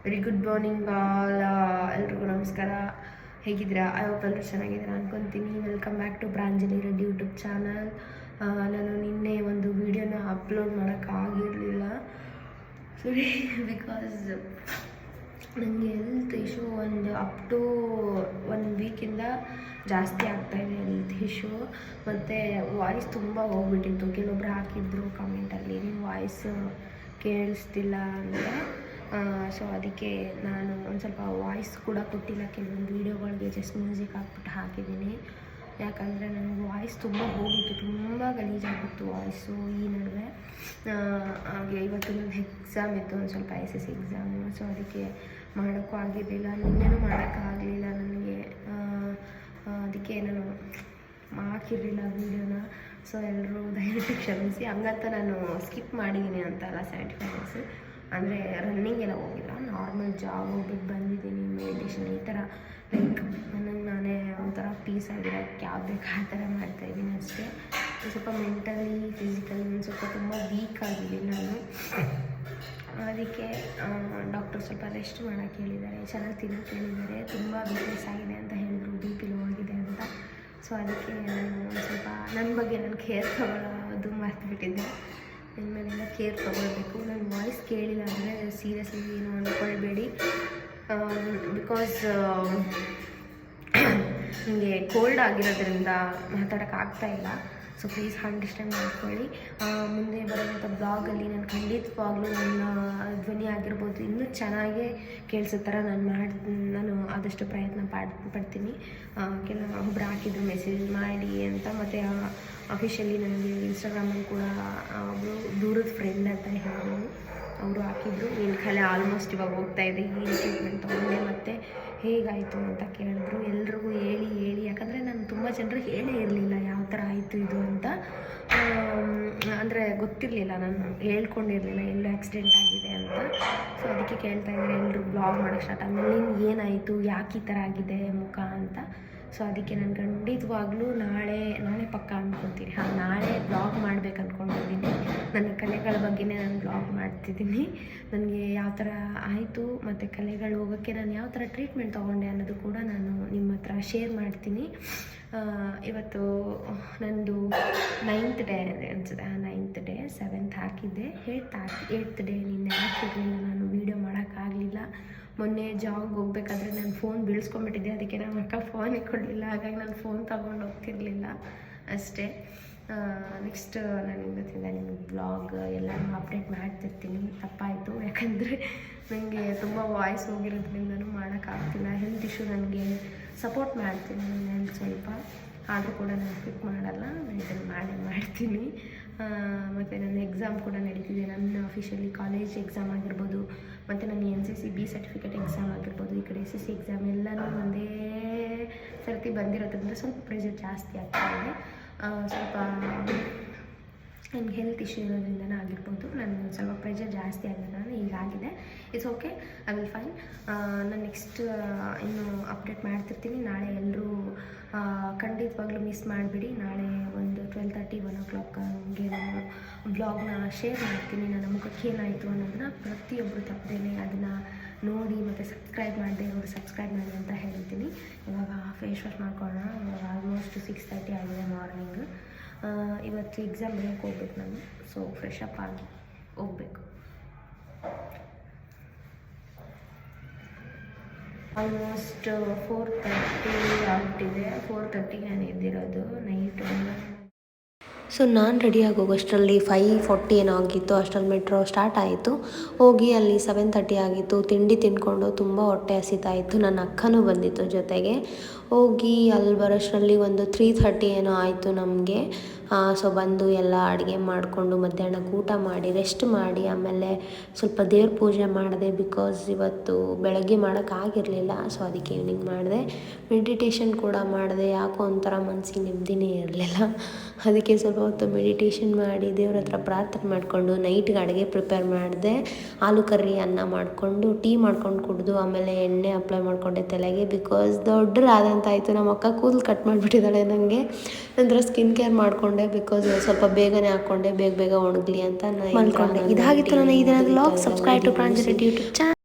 Very good morning all. ಎಲ್ರಿಗೂ ನಮಸ್ಕಾರ. ಹೇಗಿದ್ದೀರಾ? ಐ ಹೋಪ್ ಎಲ್ಲರೂ ಚೆನ್ನಾಗಿದ್ದೀರಾ ಅನ್ಕೊತೀನಿ. Welcome back to Pranjali Reddy YouTube channel. ನಾನು ನಿನ್ನೆ ಒಂದು ವೀಡಿಯೋನ ಅಪ್ಲೋಡ್ ಮಾಡೋಕ್ಕಾಗಿರಲಿಲ್ಲ. ಸರಿ, ಬಿಕಾಸ್ ನನಗೆ ಹೆಲ್ತ್ ಇಶ್ಯೂ ಒಂದು ಅಪ್ ಟು 1 ವೀಕಿಂದ ಜಾಸ್ತಿ ಆಗ್ತಾಯಿದೆ ಹೆಲ್ತ್ ಇಶ್ಯೂ. ಮತ್ತು ವಾಯ್ಸ್ ತುಂಬ ಹೋಗ್ಬಿಟ್ಟಿತ್ತು. ಕೆಲವೊಬ್ರು ಹಾಕಿದ್ರು ಕಮೆಂಟಲ್ಲಿ ನಿಮ್ಮ ವಾಯ್ಸ್ ಕೇಳಿಸ್ತಿಲ್ಲ ಅಂತ. ಸೊ ಅದಕ್ಕೆ ನಾನು ಒಂದು ಸ್ವಲ್ಪ ವಾಯ್ಸ್ ಕೂಡ ಕೊಟ್ಟಿಲ್ಲ ಕೆಲವೊಂದು ವೀಡಿಯೋಗಳಿಗೆ, ಜಸ್ಟ್ ಮ್ಯೂಸಿಕ್ ಹಾಕ್ಬಿಟ್ಟು ಹಾಕಿದ್ದೀನಿ. ಯಾಕಂದರೆ ನನಗೆ ವಾಯ್ಸ್ ತುಂಬ ಹೋಗಿತ್ತು, ತುಂಬ ಗಲೀಜಾಗಿತ್ತು ವಾಯ್ಸು ಈ ನಡುವೆ. ಹಾಗೆ ಇವತ್ತು ನನ್ನ ಎಕ್ಸಾಮ್ ಇತ್ತು, ಒಂದು ಸ್ವಲ್ಪ SSC ಎಕ್ಸಾಮು. ಸೊ ಅದಕ್ಕೆ ಮಾಡೋಕ್ಕೂ ಆಗಿರಲಿಲ್ಲ, ನಿನ್ನೆನೂ ಮಾಡೋಕ್ಕಾಗಲಿಲ್ಲ ನನಗೆ. ಅದಕ್ಕೆ ನಾನು ಹಾಕಿರಲಿಲ್ಲ ವೀಡಿಯೋನ. ಸೊ ಎಲ್ಲರೂ ದಯವಿಟ್ಟು ಕ್ಷಮಿಸಿ. ಹಂಗಂತ ನಾನು ಸ್ಕಿಪ್ ಮಾಡಿದ್ದೀನಿ ಅಂತಲ್ಲ 75 ಡೇಸ್. ಅಂದರೆ ರನ್ನಿಂಗ್ ಎಲ್ಲ ಹೋಗಿಲ್ಲ, ನಾರ್ಮಲ್ ಜಾಬ್ ಹೋಗ್ಬಿಟ್ಟು ಬಂದಿದ್ದೀನಿ, ಮೆಡಿಟೇಷನ್ ಈ ಥರ ಲೈಕ್ ನನಗೆ ನಾನೇ ಒಂಥರ ಪೀಸ್ ಆಗಿರೋಕ್ಕೆ ಯಾವ ಬೇಕು ಆ ಥರ ಮಾಡ್ತಾಯಿದ್ದೀನಿ ಅಷ್ಟೇ. ಸ್ವಲ್ಪ ಮೆಂಟಲಿ ಫಿಸಿಕಲಿ ಸ್ವಲ್ಪ ತುಂಬ ವೀಕ್ ಆಗಿದ್ದೀನಿ ನಾನು. ಅದಕ್ಕೆ ಡಾಕ್ಟರ್ ಸ್ವಲ್ಪ ರೆಸ್ಟ್ ಮಾಡೋಕ್ಕೆ ಹೇಳಿದ್ದಾರೆ, ಚೆನ್ನಾಗಿ ತಿನ್ನೋಕ್ಕೆ ಹೇಳಿದ್ದಾರೆ. ತುಂಬ ವೀಕ್ನೆಸ್ ಆಗಿದೆ ಅಂತ ಹೇಳಿದ್ರು, BP ಲೋ ಆಗಿದೆ ಅಂತ. ಸೊ ಅದಕ್ಕೆ ನಾನು ಒಂದು ಸ್ವಲ್ಪ ನನ್ನ ಬಗ್ಗೆ ನಾನು ಕೇರ್ ತೊಗೊಳ್ಳೋದು ಮರ್ತುಬಿಟ್ಟಿದ್ದೆ. ಇನ್ಮೇಲೆಲ್ಲ ಕೇರ್ ತೊಗೊಳ್ಬೇಕು. ನನ್ನ ವಾಯ್ಸ್ ಕೇಳಿಲ್ಲ ಅಂದರೆ ಸೀರಿಯಸ್ಲಿ ಏನು ಅಂದ್ಕೊಳ್ಬೇಡಿ. ಬಿಕಾಸ್ ನನಗೆ ಕೋಲ್ಡ್ ಆಗಿರೋದ್ರಿಂದ ಮಾತಾಡೋಕ್ಕಾಗ್ತಾಯಿಲ್ಲ. ಸೊ ಪ್ಲೀಸ್ ಅಂಡರ್ಸ್ಟ್ಯಾಂಡ್ ಮಾಡ್ಕೊಳ್ಳಿ. ಮುಂದೆ ಬರುವಂಥ ಬ್ಲಾಗಲ್ಲಿ ನಾನು ಖಂಡಿತವಾಗ್ಲೂ ನನ್ನ ಧ್ವನಿ ಆಗಿರ್ಬೋದು ಇನ್ನೂ ಚೆನ್ನಾಗೇ ಕೇಳಿಸೋ ಥರ ನಾನು ಆದಷ್ಟು ಪ್ರಯತ್ನ ಪಡ್ತೀನಿ. ಒಬ್ಬರು ಹಾಕಿದ್ರು ಮೆಸೇಜ್ ಮಾಡಿ ಅಂತ. ಮತ್ತು ಅಫಿಷಿಯಲಿ ನನಗೆ ಇನ್ಸ್ಟಾಗ್ರಾಮಲ್ಲಿ ಕೂಡ ಒಬ್ಬರು ದೂರದ ಫ್ರೆಂಡ್ ಅಂತ ಹೇಳಿದ್ರು, ಅವರು ಹಾಕಿದ್ರು, ನಿನ್ನ ಕಲೆ ಆಲ್ಮೋಸ್ಟ್ ಇವಾಗ ಹೋಗ್ತಾಯಿದೆ, ಏನು ಟ್ರೀಟ್ಮೆಂಟ್ ತೊಗೊಂಡೆ ಮತ್ತು ಹೇಗಾಯಿತು ಅಂತ ಕೇಳಿದ್ರು. ಎಲ್ರಿಗೂ ಹೇಳಿ ಯಾಕಂದರೆ ನಾನು ತುಂಬ ಜನರಿಗೆ ಹೇಳೇ ಇರಲಿಲ್ಲ ಯಾವ ಥರ ಆಯಿತು ಇದು ಅಂತ. ಅಂದರೆ ಗೊತ್ತಿರಲಿಲ್ಲ, ನಾನು ಹೇಳ್ಕೊಂಡಿರಲಿಲ್ಲ ಎಲ್ಲೂ ಆಕ್ಸಿಡೆಂಟ್ ಆಗಿದೆ ಅಂತ. ಸೊ ಅದಕ್ಕೆ ಕೇಳ್ತಾಯಿದ್ದಾರೆ ಎಲ್ಲರೂ ಬ್ಲಾಗ್ ಮಾಡೋಕ್ಕೆ ಸ್ಟಾರ್ಟ್ ಆದಮೇಲೆ ಏನಾಯಿತು, ಯಾಕೆ ಈ ಥರ ಆಗಿದೆ ಮುಖ ಅಂತ. ಸೊ ಅದಕ್ಕೆ ನಾನು ಖಂಡಿತವಾಗ್ಲೂ ನಾಳೆ ಪಕ್ಕ ಅಂದ್ಕೊತೀನಿ. ನಾಳೆ ಬ್ಲಾಗ್ ಮಾಡ್ಬೇಕು ಅಂದ್ಕೊಂಡಿದ್ದೀನಿ. ನನ್ನ ಕಲೆಗಳ ಬಗ್ಗೆನೇ ನಾನು ಬ್ಲಾಗ್ ಮಾಡ್ತಿದ್ದೀನಿ. ನನಗೆ ಯಾವ ಥರ ಆಯಿತು ಮತ್ತು ಕಲೆಗಳು ಹೋಗೋಕ್ಕೆ ನಾನು ಯಾವ ಥರ ಟ್ರೀಟ್ಮೆಂಟ್ ತೊಗೊಂಡೆ ಅನ್ನೋದು ಕೂಡ ನಾನು ನಿಮ್ಮ ಹತ್ರ ಶೇರ್ ಮಾಡ್ತೀನಿ. ಇವತ್ತು ನಂದು 9th ಡೇ ಅನಿಸುತ್ತೆ. 9th ಡೇ, 7th ಹಾಕಿದ್ದೆ, 8th ಡೇ ನಿನ್ನೆ ಹಾಕಿರಲಿಲ್ಲ, ನಾನು ವೀಡಿಯೋ ಮಾಡೋಕ್ಕಾಗಲಿಲ್ಲ. ಮೊನ್ನೆ ಜಾಬ್ಗೆ ಹೋಗ್ಬೇಕಾದ್ರೆ ನಾನು ಫೋನ್ ಬೀಳ್ಸ್ಕೊಂಬಿಟ್ಟಿದ್ದೆ, ಅದಕ್ಕೆ ನಮ್ಮ ಅಕ್ಕ ಫೋನ್ ಇಟ್ಕೊಂಡಿಲ್ಲ, ಹಾಗಾಗಿ ನಾನು ಫೋನ್ ತೊಗೊಂಡು ಹೋಗ್ತಿರ್ಲಿಲ್ಲ ಅಷ್ಟೇ. ನೆಕ್ಸ್ಟ್ ನಾನು ಇವತ್ತಿಂದ ನಿಮಗೆ ಬ್ಲಾಗ್ ಎಲ್ಲನೂ ಅಪ್ಡೇಟ್ ಮಾಡ್ತಿರ್ತೀನಿ. ತಪ್ಪಾಯಿತು, ಯಾಕಂದರೆ ನನಗೆ ತುಂಬ ವಾಯ್ಸ್ ಹೋಗಿರೋದ್ರಿಂದನೂ ಮಾಡೋಕ್ಕಾಗ್ತಿಲ್ಲ. ಹೆಲ್ತ್ ಇಶ್ಯೂ ನನಗೆ ಸಪೋರ್ಟ್ ಮಾಡ್ತೀನಿ ನಾನು ಹೆಲ್ತ್ ಸ್ವಲ್ಪ, ಆದರೂ ಕೂಡ ನಾನು ಕ್ವಿಕ್ ಮಾಡಲ್ಲ, ಮೇಂಟೈನ್ ಮಾಡ್ತೀನಿ. ಮತ್ತು ನನ್ನ ಎಕ್ಸಾಮ್ ಕೂಡ ನಡೀತಿದೆ. ನನ್ನ ಅಫಿಷಿಯಲಿ ಕಾಲೇಜ್ ಎಕ್ಸಾಮ್ ಆಗಿರ್ಬೋದು, ಮತ್ತು ನನ್ನ NCC B ಸರ್ಟಿಫಿಕೇಟ್ ಎಕ್ಸಾಮ್ ಆಗಿರ್ಬೋದು, ಈ ಕಡೆ SSC ಎಕ್ಸಾಮ್ ಎಲ್ಲನೂ ಒಂದೇ ಸರ್ತಿ ಬಂದಿರೋದ್ರಿಂದ ಸ್ವಲ್ಪ ಪ್ರೆಷರ್ ಜಾಸ್ತಿ ಆಗ್ತಾಯಿದೆ. ಸ್ವಲ್ಪ ನನಗೆ ಹೆಲ್ತ್ ಇಶ್ಯೂ ಇರೋದ್ರಿಂದನೇ ಆಗಿರ್ಬೋದು, ನನಗೆ ಸ್ವಲ್ಪ ಪ್ರೆಷರ್ ಜಾಸ್ತಿ ಆಗಿರೋದ್ರಿಂದ ಹೀಗಾಗಿದೆ. It's okay, I will fine. ನಾನು ನೆಕ್ಸ್ಟ್ ಇನ್ನೂ ಅಪ್ಡೇಟ್ ಮಾಡ್ತಿರ್ತೀನಿ. ನಾಳೆ ಎಲ್ಲರೂ ಖಂಡಿತವಾಗ್ಲೂ ಮಿಸ್ ಮಾಡಿಬಿಡಿ. ನಾಳೆ ಒಂದು 12:30 1 o'clock ನಾನು ಬ್ಲಾಗ್ನ ಶೇರ್ ಮಾಡ್ತೀನಿ. ನನ್ನ ಮುಖಕ್ಕೆ ಏನಾಯಿತು ಅನ್ನೋದನ್ನ ಪ್ರತಿಯೊಬ್ಬರು ತಪ್ಪದೇನೆ ಅದನ್ನು ನೋಡಿ, ಮತ್ತು ಸಬ್ಸ್ಕ್ರೈಬ್ ಮಾಡದೆ ಇರೋರು ಸಬ್ಸ್ಕ್ರೈಬ್ ಮಾಡಿ ಅಂತ ಹೇಳ್ತೀನಿ. ಇವಾಗ ಫೇಸ್ ವಾಶ್ ಮಾಡ್ಕೊಳ್ಳೋಣ. ಇವಾಗ ಆಲ್ಮೋಸ್ಟ್ 6:30 ಆಗಿದೆ ಮಾರ್ನಿಂಗ್. ಇವತ್ತು ಎಕ್ಸಾಮ್ ಬರೆಯೋಕ್ಕೆ ಹೋಗ್ಬೇಕು ನಾನು. ಸೊ ಫ್ರೆಶ್ ಅಪ್ ಆಗಿ ಹೋಗ್ಬೇಕು. ಆಲ್ಮೋಸ್ಟ್ 4:30 ಆಗ್ಬಿಟ್ಟಿದೆ. 4:30ಗೆ ನಾನು ಎದ್ದಿರೋದು ನೈಟ್. ಸೊ ನಾನು ರೆಡಿಯಾಗಿ ಹೋಗೋಷ್ಟರಲ್ಲಿ 5:40 ಏನೋ ಆಗಿತ್ತು. ಅಷ್ಟರಲ್ಲಿ ಮೆಟ್ರೋ ಸ್ಟಾರ್ಟ್ ಆಯಿತು. ಹೋಗಿ ಅಲ್ಲಿ 7:30 ಆಗಿತ್ತು. ತಿಂಡಿ ತಿಂದ್ಕೊಂಡು ತುಂಬ ಹೊಟ್ಟೆ ಹಸಿತಾಯಿತ್ತು. ನನ್ನ ಅಕ್ಕನೂ ಬಂದಿತ್ತು ಜೊತೆಗೆ. ಹೋಗಿ ಅಲ್ಲಿ ಬರೋಷ್ಟರಲ್ಲಿ ಒಂದು 3:30 ಏನೋ ಆಯಿತು ನಮಗೆ. ಸೊ ಬಂದು ಎಲ್ಲ ಅಡುಗೆ ಮಾಡಿಕೊಂಡು ಮಧ್ಯಾಹ್ನಕ್ಕೆ ಊಟ ಮಾಡಿ ರೆಸ್ಟ್ ಮಾಡಿ ಆಮೇಲೆ ಸ್ವಲ್ಪ ದೇವ್ರ ಪೂಜೆ ಮಾಡಿದೆ. ಬಿಕಾಸ್ ಇವತ್ತು ಬೆಳಗ್ಗೆ ಮಾಡೋಕ್ಕಾಗಿರಲಿಲ್ಲ, ಸೊ ಅದಕ್ಕೆ ಈವ್ನಿಂಗ್ ಮಾಡಿದೆ. ಮೆಡಿಟೇಷನ್ ಕೂಡ ಮಾಡಿದೆ. ಯಾಕೋ ಒಂಥರ ಮನಸ್ಸಿಗೆ ನೆಮ್ಮದಿನೇ ಇರಲಿಲ್ಲ. ಅದಕ್ಕೆ ಸ್ವಲ್ಪ ಹೊತ್ತು ಮೆಡಿಟೇಷನ್ ಮಾಡಿ ದೇವ್ರ ಹತ್ರ ಪ್ರಾರ್ಥನೆ ಮಾಡಿಕೊಂಡು ನೈಟ್ಗೆ ಅಡುಗೆ ಪ್ರಿಪೇರ್ ಮಾಡಿದೆ. ಆಲೂ ಕರ್ರಿ ಅನ್ನ ಮಾಡಿಕೊಂಡು ಟೀ ಮಾಡ್ಕೊಂಡು ಕುಡಿದು ಆಮೇಲೆ ಎಣ್ಣೆ ಅಪ್ಲೈ ಮಾಡಿಕೊಂಡೆ ತಲೆಗೆ. ಬಿಕಾಸ್ ದೊಡ್ಡದಾದಂತಾಯಿತು. ನಮ್ಮ ಅಕ್ಕ ಕೂದಲು ಕಟ್ ಮಾಡಿಬಿಟ್ಟಿದ್ದಾಳೆ ನನಗೆ. ನಂತರ ಸ್ಕಿನ್ ಕೇರ್ ಮಾಡಿಕೊಂಡೆ. ಬಿಕಾಸ್ ಸ್ವಲ್ಪ ಬೇಗನೆ ಹಾಕ್ಕೊಂಡೆ, ಬೇಗ ಒಣಗಲಿ ಅಂತ ಮಾಡ್ಕೊಂಡೆ. ಇದಾಗಿತ್ತು ನನ್ನ ಇದನ್ನ vlog. Subscribe to Pranjali Reddy YouTube channel.